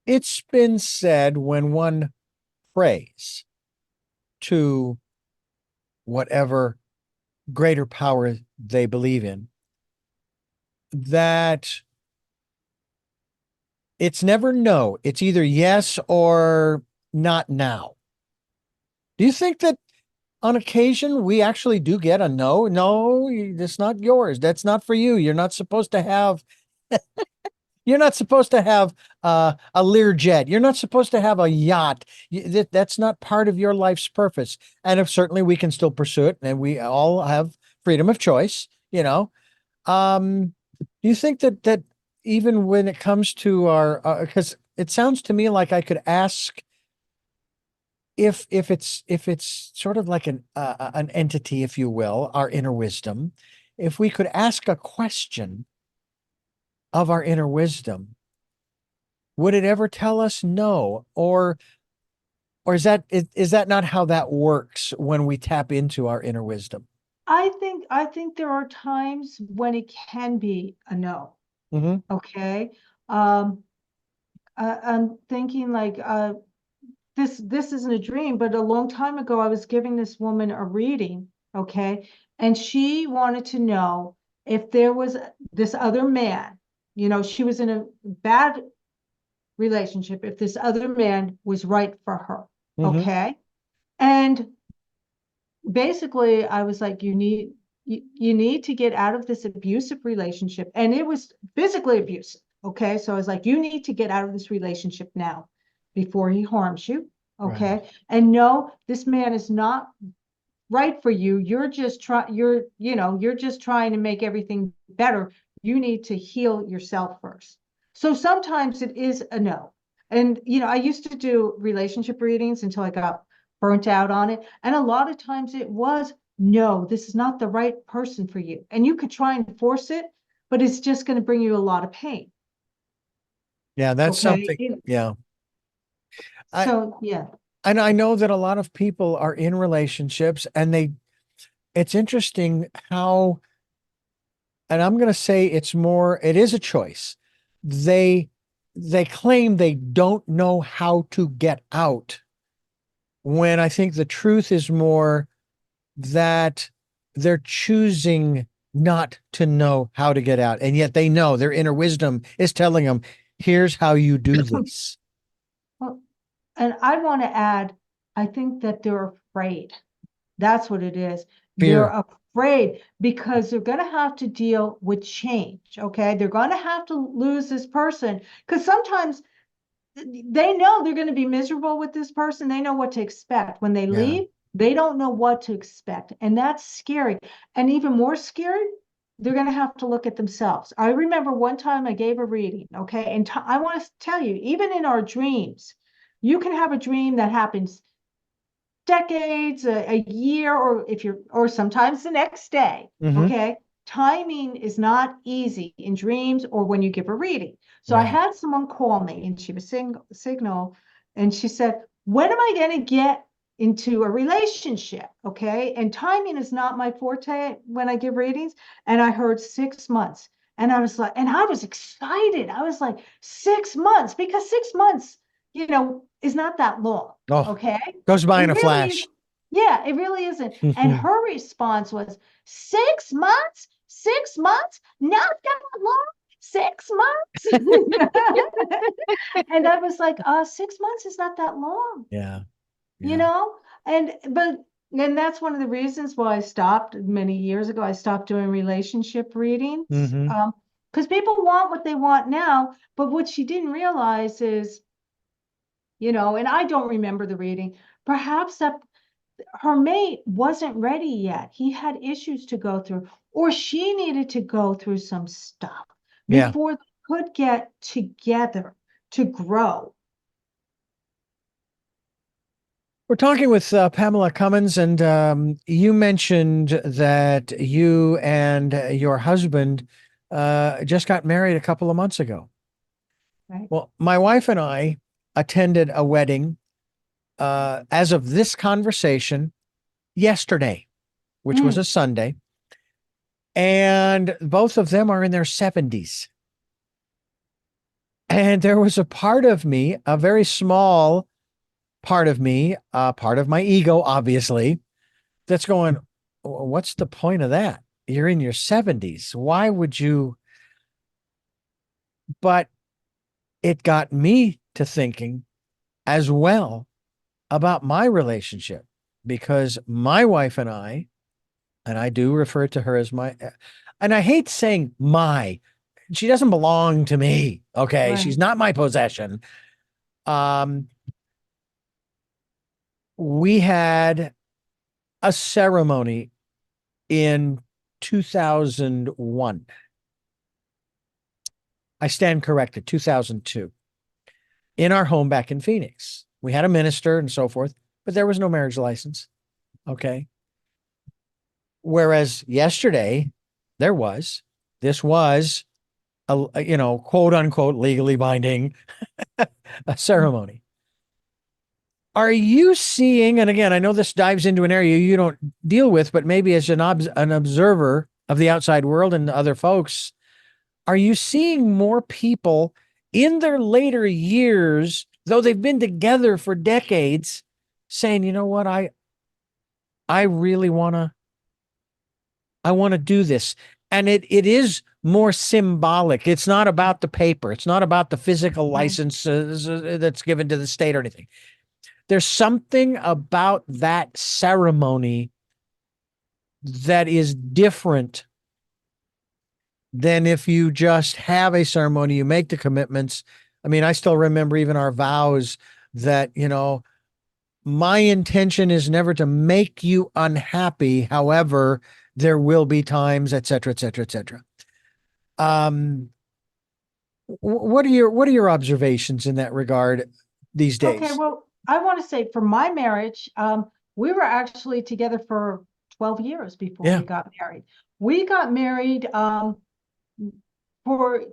It's been said when one prays to whatever greater power they believe in, that it's never no, it's either yes or not now. Do you think that on occasion we actually do get a no? No, that's not yours. That's not for you. You're not supposed to have a Learjet. You're not supposed to have a yacht. That's not part of your life's purpose. And if certainly we can still pursue it, and we all have freedom of choice. Do you think that even when it comes to our, because it sounds to me like I could ask if it's sort of like an entity, if you will, our inner wisdom, if we could ask a question of our inner wisdom, would it ever tell us no? Or is that not how that works when we tap into our inner wisdom? I think there are times when it can be a no. Hmm. Okay. Um, I'm thinking like this isn't a dream, but a long time ago I was giving this woman a reading, okay? And she wanted to know if there was this other man, she was in a bad relationship, if this other man was right for her, Hmm. okay? And basically I was like, you need to get out of this abusive relationship. And it was physically abusive. Okay. So I was like, you need to get out of this relationship now before he harms you. Right. Okay. And no, this man is not right for you. You're just trying to make everything better. You need to heal yourself first. So sometimes it is a no. And I used to do relationship readings until I got burnt out on it. And a lot of times it was no, this is not the right person for you. And you could try and force it, but it's just going to bring you a lot of pain. Yeah, that's Okay. something. Yeah. I So yeah. and I know that a lot of people are in relationships and it's interesting how, and I'm going to say it is a choice. They they claim they don't know how to get out, when I think the truth is more that they're choosing not to know how to get out. And yet they know their inner wisdom is telling them, here's how you do this. Well, and I want to add, I think that they're afraid. That's what it is. They're Fear. afraid because they're going to have to deal with change. Okay. They're going to have to lose this person because sometimes they know they're going to be miserable with this person. They know what to expect. When they Yeah. leave, they don't know what to expect. And that's scary. And even more scary, they're going to have to look at themselves. I remember one time I gave a reading. Okay. And I want to tell you, even in our dreams, you can have a dream that happens decades, a year, or sometimes the next day. Hmm. Okay. Timing is not easy in dreams or when you give a reading. So I Right. had someone call me and she was signal and she said, when am I going to get into a relationship? Okay. And timing is not my forte when I give readings. And I heard 6 months. And I was like, and I was excited. I was like, 6 months, because 6 months, is not that long. Oh, Okay. goes by It in a really is. flash. Yeah, it really isn't. And her response was 6 months, 6 months, not that long, 6 months. And I was like, 6 months is not that long, Yeah. you Yeah. know? But and that's one of the reasons why I stopped many years ago. I stopped doing relationship readings. Hmm. Because people want what they want now, but what she didn't realize is, and I don't remember the reading, perhaps that her mate wasn't ready yet. He had issues to go through, or she needed to go through some stuff Yeah. before they could get together to grow. We're talking with Pamela Cummins, and you mentioned that you and your husband just got married a couple of months ago. Right. Well, my wife and I attended a wedding as of this conversation yesterday, which was a Mm, Sunday, and both of them are in their 70s. And there was a part of me, a very small part of me, part of my ego, obviously, that's going, what's the point of that? You're in your 70s. Why would you? But it got me to thinking as well about my relationship because my wife and I do refer to her as my, and I hate saying my, she doesn't belong to me. Okay. right. She's not my possession. Um, we had a ceremony in 2001. I stand corrected, 2002, in our home back in Phoenix. We had a minister and so forth, but there was no marriage license. Okay. Whereas yesterday, there was. This was quote unquote, legally binding a ceremony. Are you seeing, and again, I know this dives into an area you don't deal with, but maybe as an observer of the outside world and other folks, are you seeing more people in their later years, though they've been together for decades, saying, you know what, I really I want to do this. And it is more symbolic. It's not about the paper. It's not about the physical Right. license that's given to the state or anything. There's something about that ceremony that is different than if you just have a ceremony, you make the commitments. I mean, I still remember even our vows that, my intention is never to make you unhappy. However, there will be times, et cetera, et cetera, et cetera. Um, what are your observations in that regard these Okay, days? well, I want to say for my marriage, we were actually together for 12 years before Yeah, we got married. We got married for,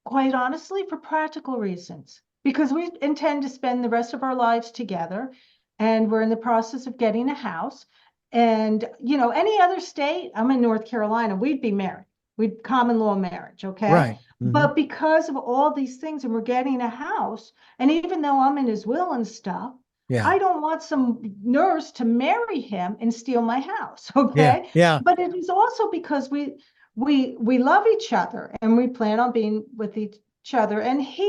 quite honestly, for practical reasons, because we intend to spend the rest of our lives together, and we're in the process of getting a house. And, any other state, I'm in North Carolina, we'd be married. We'd common law marriage, okay? right. Hmm. But because of all these things, and we're getting a house, and even though I'm in his will and stuff, Yeah, I don't want some nurse to marry him and steal my house, yeah, okay? yeah. But it is also because we love each other and we plan on being with each other. And he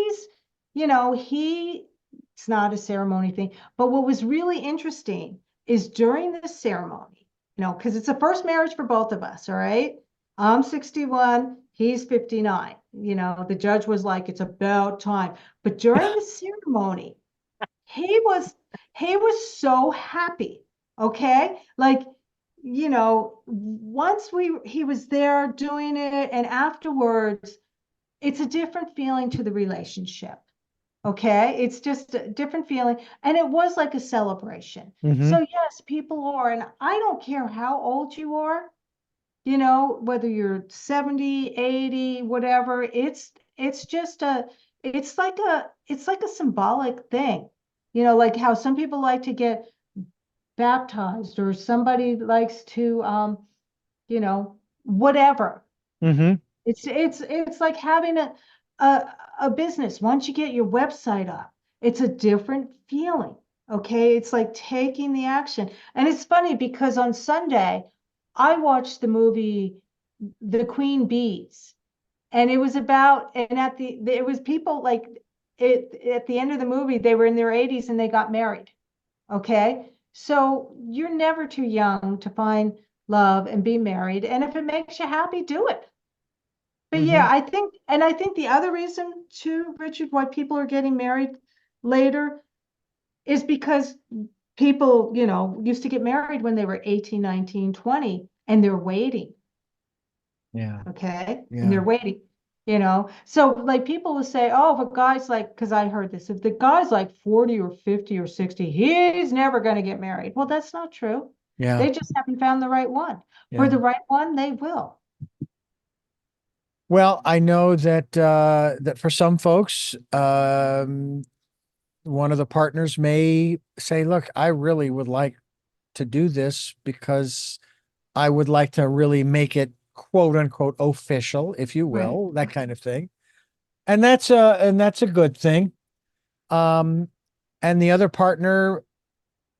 it's not a ceremony thing. But what was really interesting is during this ceremony, because it's a first marriage for both of us, all right? I'm 61, he's 59. The judge was like, it's about time. But during the ceremony, he was he was so happy. Okay. Like, once he was there doing it, and afterwards, it's a different feeling to the relationship. Okay. It's just a different feeling. And it was like a celebration. Hmm. So yes, people are, and I don't care how old you are, whether you're 70, 80, whatever, it's just it's like a symbolic thing. Like how some people like to get baptized, or somebody likes to whatever. Hmm. It's like having a a business. Once you get your website up, it's a different feeling. Okay. It's like taking the action. And it's funny because on Sunday, I watched the movie The Queen Bees. And it was about, and it was people like at the end of the movie, they were in their 80s and they got married. Okay. So you're never too young to find love and be married. And if it makes you happy, do it. But yeah, Hmm. I think the other reason too, Richard, why people are getting married later is because people, used to get married when they were 18, 19, 20, and they're waiting. Yeah. Okay. And Yeah. they're waiting, So like people will say, oh, if a guy's like, because I heard this, if the guy's like 40 or 50 or 60, he's never going to get married. Well, that's not true. Yeah. They just haven't found the right one. For Yeah. the right one, they will. Well, I know that that for some folks, one of the partners may say, "Look, I really would like to do this because I would like to really make it quote unquote official, if you Right. will, that kind of thing." And that's a good thing. Um, and the other partner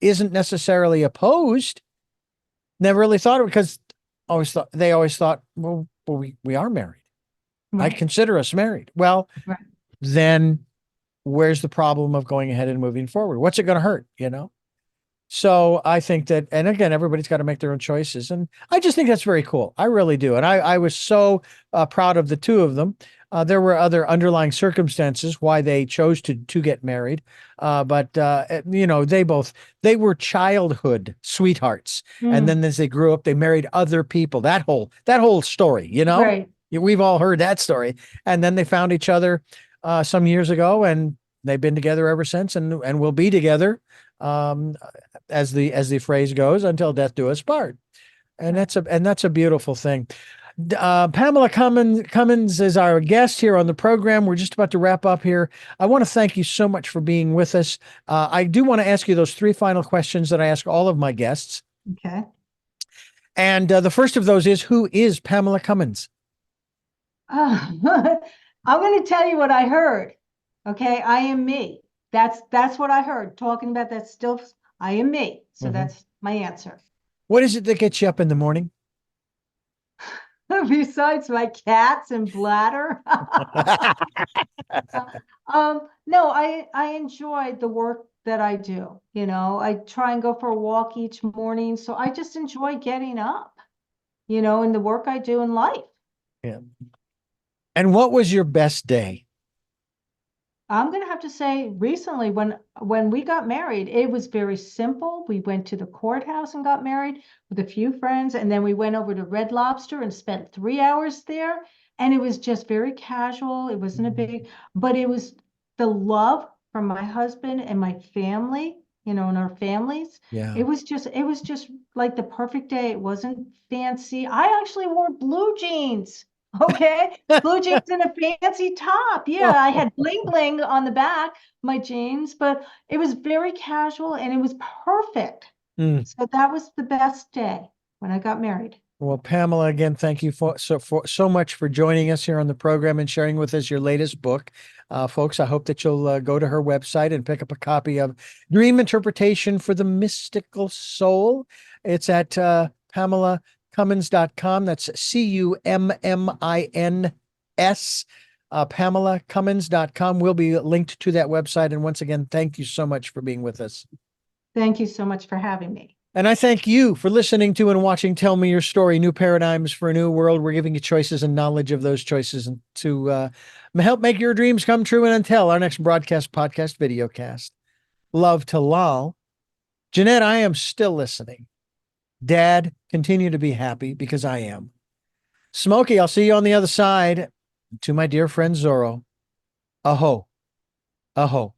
isn't necessarily opposed. Never really thought of it because always thought, well, we are married. I Right. consider us married. Well, Right. then where's the problem of going ahead and moving forward? What's it going to hurt? So I think that, and again, everybody's got to make their own choices. And I just think that's very cool. I really do. And I was so proud of the two of them. There were other underlying circumstances why they chose to get married. But they were childhood sweethearts. And Mm, then as they grew up, they married other people. That whole story, right. we've all heard that story. And then they found each other some years ago, and they've been together ever since, and will be together. Um, as the phrase goes, until death do us part. And Right. that's a beautiful thing. Pamela Cummins is our guest here on the program. We're just about to wrap up here. I want to thank you so much for being with us. I do want to ask you those three final questions that I ask all of my guests. Okay. And the first of those is, who is Pamela Cummins? I'm going to tell you what I heard. Okay, I am me. That's what I heard. Talking about that still, I am me. So Mhm. that's my answer. What is it that gets you up in the morning? Besides my cats and bladder. No, I enjoy the work that I do. I try and go for a walk each morning. So I just enjoy getting up, in the work I do in life. Yeah. And what was your best day? I'm going to have to say recently when we got married, it was very simple. We went to the courthouse and got married with a few friends, and then we went over to Red Lobster and spent 3 hours there. And it was just very casual. It wasn't a big, but it was the love from my husband and my family, and our families. Yeah. It was just like the perfect day. It wasn't fancy. I actually wore blue jeans. Okay. Blue jeans and a fancy top. Yeah, I had bling bling on the back, my jeans, but it was very casual and it was perfect. Mm. So that was the best day when I got married. Well, Pamela, again, thank you for so much for joining us here on the program and sharing with us your latest book. Folks, I hope that you'll go to her website and pick up a copy of Dream Interpretation for the Mystical Soul. It's at PamelaCummins.com. That's Cummins. PamelaCummins.com. We'll be linked to that website. And once again, thank you so much for being with us. Thank you so much for having me. And I thank you for listening to and watching Tell Me Your Story, New Paradigms for a New World. We're giving you choices and knowledge of those choices to help make your dreams come true. And until our next broadcast, podcast, video cast, love to Lal. Jeanette, I am still listening. Dad, continue to be happy because I am. Smokey, I'll see you on the other side. To my dear friend Zorro, aho, aho.